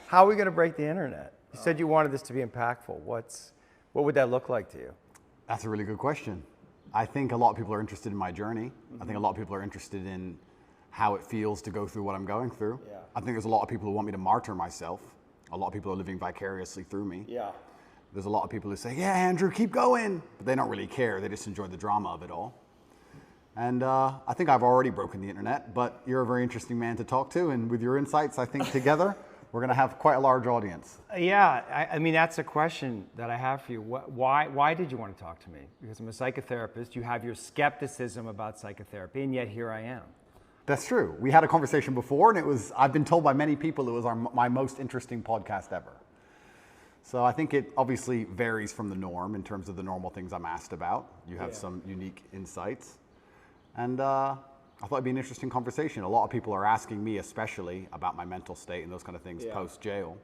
How are we going to break the internet? You said you wanted this to be impactful. What would that look like to you? That's a really good question. I think a lot of people are interested in my journey. I think a lot of people are interested in how it feels to go through what I'm going through. Yeah. I think there's a lot of people who want me to martyr myself. A lot of people are living vicariously through me. Yeah. There's a lot of people who say, yeah, Andrew, keep going. But they don't really care. They just enjoy the drama of it all. And I think I've already broken the internet, but you're a very interesting man to talk to. And with your insights, I think together, we're going to have quite a large audience. Yeah, I mean, that's a question that I have for you. Why did you want to talk to me? Because I'm a psychotherapist. You have your skepticism about psychotherapy, and yet here I am. That's true. We had a conversation before, and I've been told by many people it was my most interesting podcast ever. So I think it obviously varies from the norm in terms of the normal things I'm asked about. You have some unique insights. And I thought it'd be an interesting conversation. A lot of people are asking me especially about my mental state and those kind of things post-jail.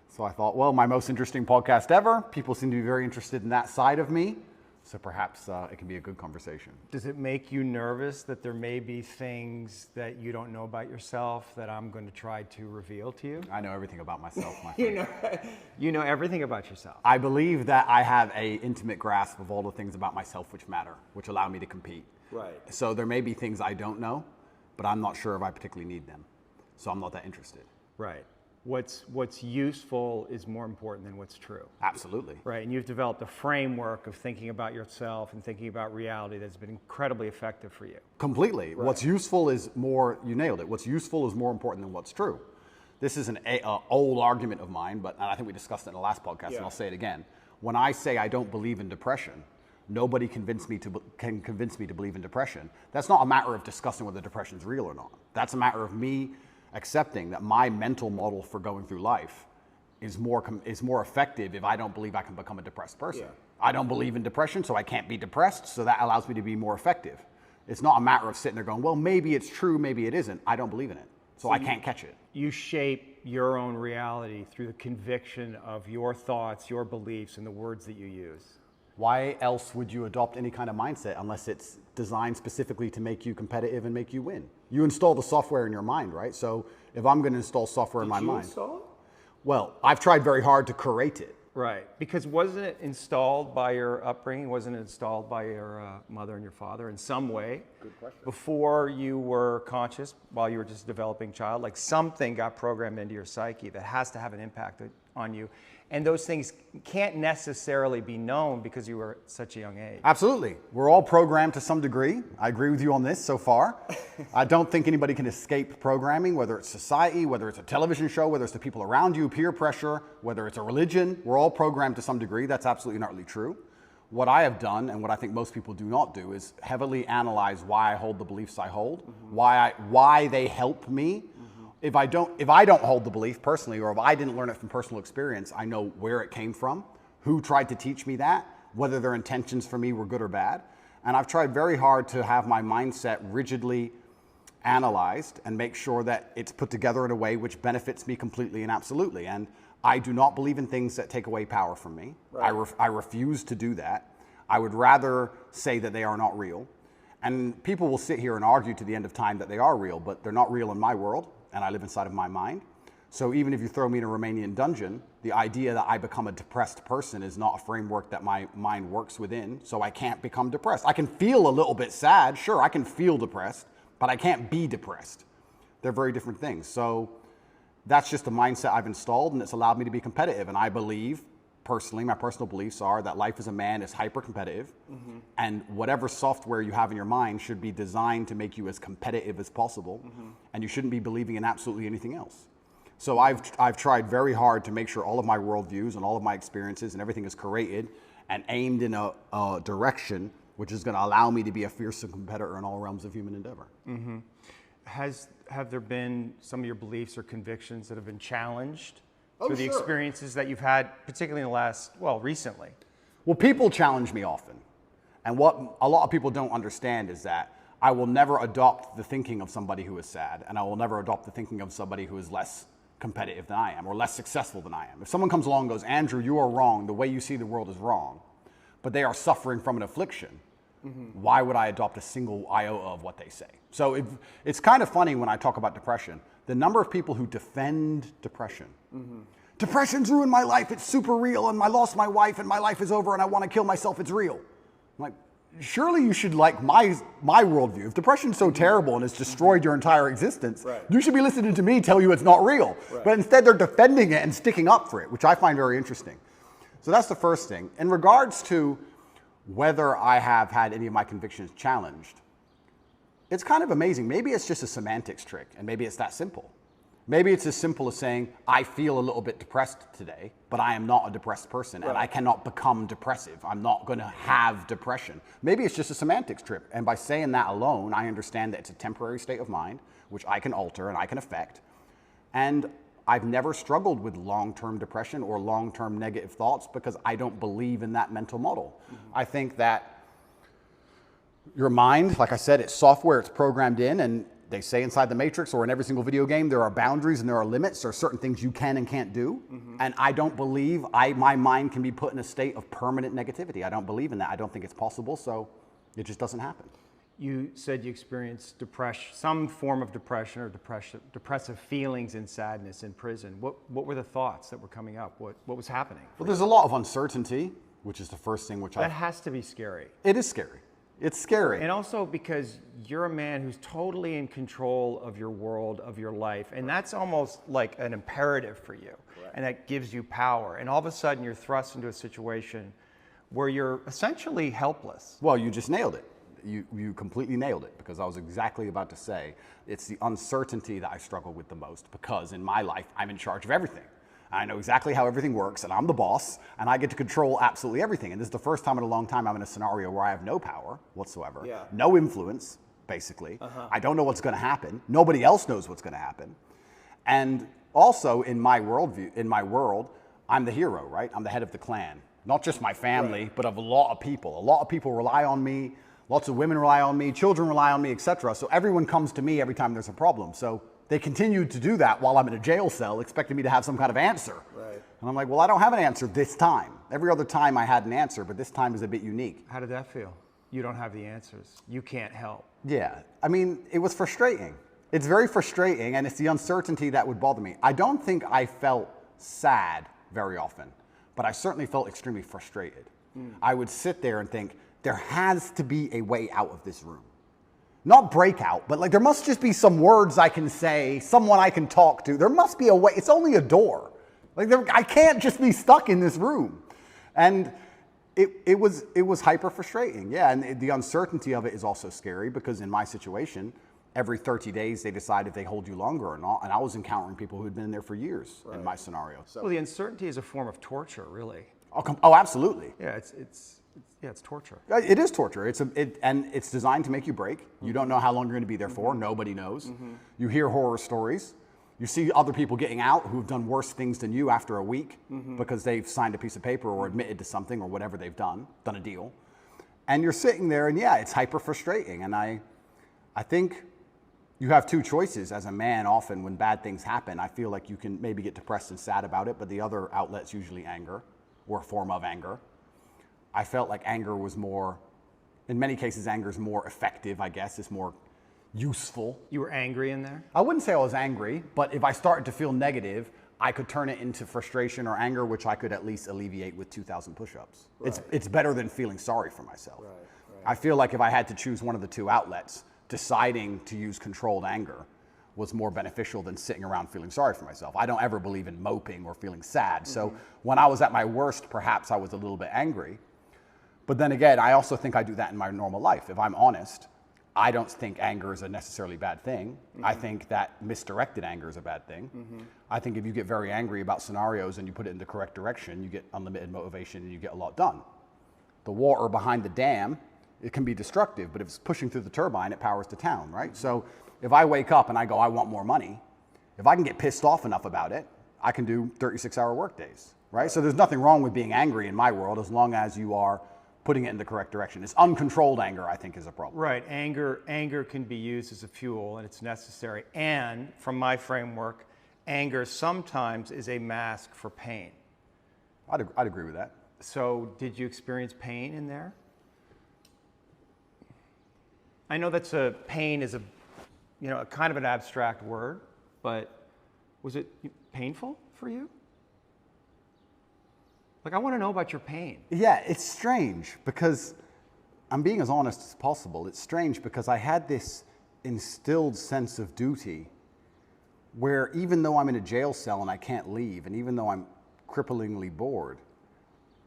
So I thought, well, my most interesting podcast ever. People seem to be very interested in that side of me. So perhaps it can be a good conversation. Does it make you nervous that there may be things that you don't know about yourself that I'm going to try to reveal to you? I know everything about myself, my friend. You know everything about yourself. I believe that I have an intimate grasp of all the things about myself which matter, which allow me to compete. Right. So there may be things I don't know, but I'm not sure if I particularly need them. So I'm not that interested. Right. What's useful is more important than what's true. Absolutely. Right, and you've developed a framework of thinking about yourself and thinking about reality that's been incredibly effective for you. Completely. Right. What's useful is more, you nailed it, what's useful is more important than what's true. This is an old argument of mine, but I think we discussed it in the last podcast, and I'll say it again. When I say I don't believe in depression, nobody can convince me to believe in depression. That's not a matter of discussing whether depression is real or not. That's a matter of me accepting that my mental model for going through life is more effective if I don't believe I can become a depressed person. Yeah. I don't believe in depression, so I can't be depressed, so that allows me to be more effective. It's not a matter of sitting there going, well, maybe it's true, maybe it isn't. I don't believe in it, so I can't catch it. You shape your own reality through the conviction of your thoughts, your beliefs, and the words that you use. Why else would you adopt any kind of mindset unless it's designed specifically to make you competitive and make you win? You install the software in your mind, right? So if I'm going to install software in my mind. Did you install it? Well, I've tried very hard to curate it. Right, because wasn't it installed by your upbringing? Wasn't it installed by your mother and your father in some way? Good question. Before you were conscious, while you were just a developing child, like something got programmed into your psyche that has to have an impact on you. And those things can't necessarily be known because you were at such a young age. Absolutely. We're all programmed to some degree. I agree with you on this so far. I don't think anybody can escape programming, whether it's society, whether it's a television show, whether it's the people around you, peer pressure, whether it's a religion. We're all programmed to some degree. That's absolutely not really true. What I have done, and what I think most people do not do, is heavily analyze why I hold the beliefs I hold, why they help me. If I don't hold the belief personally, or if I didn't learn it from personal experience, I know where it came from, who tried to teach me that, whether their intentions for me were good or bad. And I've tried very hard to have my mindset rigidly analyzed and make sure that it's put together in a way which benefits me completely and absolutely. And I do not believe in things that take away power from me. Right. I refuse to do that. I would rather say that they are not real. And people will sit here and argue to the end of time that they are real, but they're not real in my world. And I live inside of my mind. So even if you throw me in a Romanian dungeon, the idea that I become a depressed person is not a framework that my mind works within, so I can't become depressed. I can feel a little bit sad, sure, I can feel depressed, but I can't be depressed. They're very different things. So that's just a mindset I've installed, and it's allowed me to be competitive. And I believe, personally, my personal beliefs are that life as a man is hyper-competitive, and whatever software you have in your mind should be designed to make you as competitive as possible, and you shouldn't be believing in absolutely anything else. So I've tried very hard to make sure all of my worldviews and all of my experiences and everything is curated and aimed in a direction which is going to allow me to be a fearsome competitor in all realms of human endeavor. Have there been some of your beliefs or convictions that have been challenged? Through the experiences that you've had, particularly in the recently? Well, people challenge me often. And what a lot of people don't understand is that I will never adopt the thinking of somebody who is sad, and I will never adopt the thinking of somebody who is less competitive than I am, or less successful than I am. If someone comes along and goes, Andrew, you are wrong, the way you see the world is wrong, but they are suffering from an affliction, why would I adopt a single iota of what they say? So it's kind of funny when I talk about depression. the number of people who defend depression. Depression's ruined my life, it's super real, and I lost my wife, and my life is over, and I want to kill myself, it's real. I'm like, surely you should like my worldview. If depression's so terrible and it's destroyed your entire existence, you should be listening to me tell you it's not real. But instead they're defending it and sticking up for it, which I find very interesting. So that's the first thing. In regards to whether I have had any of my convictions challenged, it's kind of amazing. Maybe it's just a semantics trick, and maybe it's that simple. Maybe it's as simple as saying, I feel a little bit depressed today, but I am not a depressed person, and I cannot become depressive. I'm not going to have depression. Maybe it's just a semantics trick, and by saying that alone, I understand that it's a temporary state of mind, which I can alter and I can affect. And I've never struggled with long-term depression or long-term negative thoughts because I don't believe in that mental model. I think that your mind, like I said, it's software, it's programmed in, and they say inside the Matrix or in every single video game, there are boundaries and there are limits. There are certain things you can and can't do. And I don't believe my mind can be put in a state of permanent negativity. I don't believe in that. I don't think it's possible, so it just doesn't happen. You said you experienced depression, some form of depression or depressive feelings and sadness in prison. What were the thoughts that were coming up? What was happening? Well, there's a lot of uncertainty, which is the first thing That has to be scary. It is scary. It's scary. And also because you're a man who's totally in control of your world, of your life, and that's almost like an imperative for you, and that gives you power. And all of a sudden you're thrust into a situation where you're essentially helpless. Well, you just nailed it. You completely nailed it, because I was exactly about to say it's the uncertainty that I struggle with the most, because in my life I'm in charge of everything. I know exactly how everything works, and I'm the boss, and I get to control absolutely everything. And this is the first time in a long time I'm in a scenario where I have no power whatsoever, no influence, basically. I don't know what's going to happen. Nobody else knows what's going to happen. And also in my worldview, in my world, I'm the hero, right? I'm the head of the clan. Not just my family, but of a lot of people. A lot of people rely on me. Lots of women rely on me. Children rely on me, etc. So everyone comes to me every time there's a problem. So they continued to do that while I'm in a jail cell, expecting me to have some kind of answer. And I'm like, well, I don't have an answer this time. Every other time I had an answer, but this time is a bit unique. How did that feel? You don't have the answers. You can't help. Yeah, I mean, it was frustrating. It's very frustrating, and it's the uncertainty that would bother me. I don't think I felt sad very often, but I certainly felt extremely frustrated. I would sit there and think, there has to be a way out of this room. Not breakout, but like there must just be some words I can say, someone I can talk to. There must be a way. It's only a door. Like I can't just be stuck in this room. And it was hyper frustrating. Yeah, and the uncertainty of it is also scary, because in my situation, every 30 days they decide if they hold you longer or not. And I was encountering people who had been in there for years in my scenario. So. Well, the uncertainty is a form of torture, really. Oh, absolutely. Yeah, it's torture. It is torture. And it's designed to make you break. You don't know how long you're going to be there for. Nobody knows. You hear horror stories. You see other people getting out who've done worse things than you after a week because they've signed a piece of paper or admitted to something or whatever they've done a deal. And you're sitting there, and yeah, it's hyper frustrating. And I think you have two choices as a man. Often when bad things happen, I feel like you can maybe get depressed and sad about it, but the other outlet's usually anger or a form of anger. I felt like anger was more, in many cases, anger is more effective, I guess. It's more useful. You were angry in there? I wouldn't say I was angry, but if I started to feel negative, I could turn it into frustration or anger, which I could at least alleviate with 2,000 push-ups. It's better than feeling sorry for myself. I feel like if I had to choose one of the two outlets, deciding to use controlled anger was more beneficial than sitting around feeling sorry for myself. I don't ever believe in moping or feeling sad. So when I was at my worst, perhaps I was a little bit angry. But then again, I also think I do that in my normal life. If I'm honest, I don't think anger is a necessarily bad thing. I think that misdirected anger is a bad thing. I think if you get very angry about scenarios and you put it in the correct direction, you get unlimited motivation and you get a lot done. The water behind the dam, it can be destructive, but if it's pushing through the turbine, it powers the town, right? So if I wake up and I go, I want more money, if I can get pissed off enough about it, I can do 36-hour workdays, right? So there's nothing wrong with being angry in my world as long as you are putting it in the correct direction. It's uncontrolled anger, I think, is a problem. Right. Anger can be used as a fuel, and it's necessary. And from my framework, anger sometimes is a mask for pain. I'd agree with that. So did you experience pain in there? I know pain is a kind of an abstract word, but was it painful for you? Like, I want to know about your pain. Yeah, it's strange because I'm being as honest as possible. It's strange because I had this instilled sense of duty where even though I'm in a jail cell and I can't leave, and even though I'm cripplingly bored,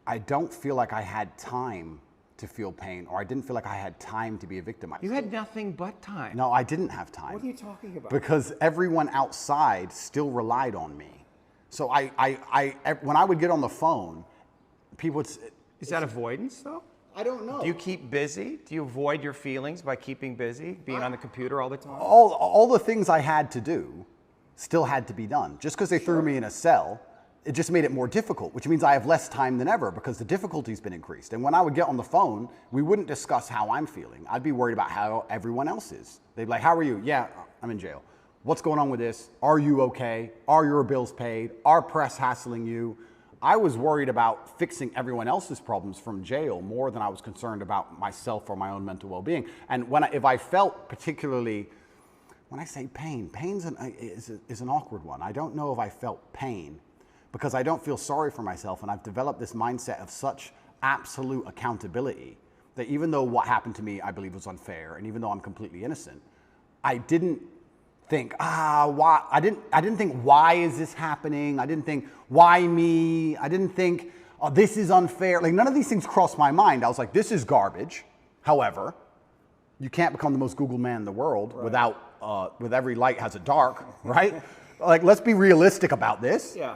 I don't feel like I had time to feel pain, or I didn't feel like I had time to be a victim. You had nothing but time. No, I didn't have time. What are you talking about? Because everyone outside still relied on me. So when I would get on the phone, people would... Is that avoidance, though? I don't know. Do you keep busy? Do you avoid your feelings by keeping busy, being on the computer all the time? All the things I had to do still had to be done. Just because they threw me in a cell, it just made it more difficult, which means I have less time than ever because the difficulty's been increased. And when I would get on the phone, we wouldn't discuss how I'm feeling. I'd be worried about how everyone else is. They'd be like, how are you? Yeah, I'm in jail. What's going on with this? Are you okay? Are your bills paid? Are press hassling you? I was worried about fixing everyone else's problems from jail more than I was concerned about myself or my own mental well-being. And if I felt particularly, when I say pain, is an awkward one. I don't know if I felt pain because I don't feel sorry for myself, and I've developed this mindset of such absolute accountability that even though what happened to me I believe was unfair, and even though I'm completely innocent, I didn't think, why? I didn't think, why is this happening? I didn't think, why me? I didn't think, oh, this is unfair. Like, none of these things crossed my mind. I was like, this is garbage. However, you can't become the most Googled man in the world with every light has a dark, right? Like, let's be realistic about this. Yeah.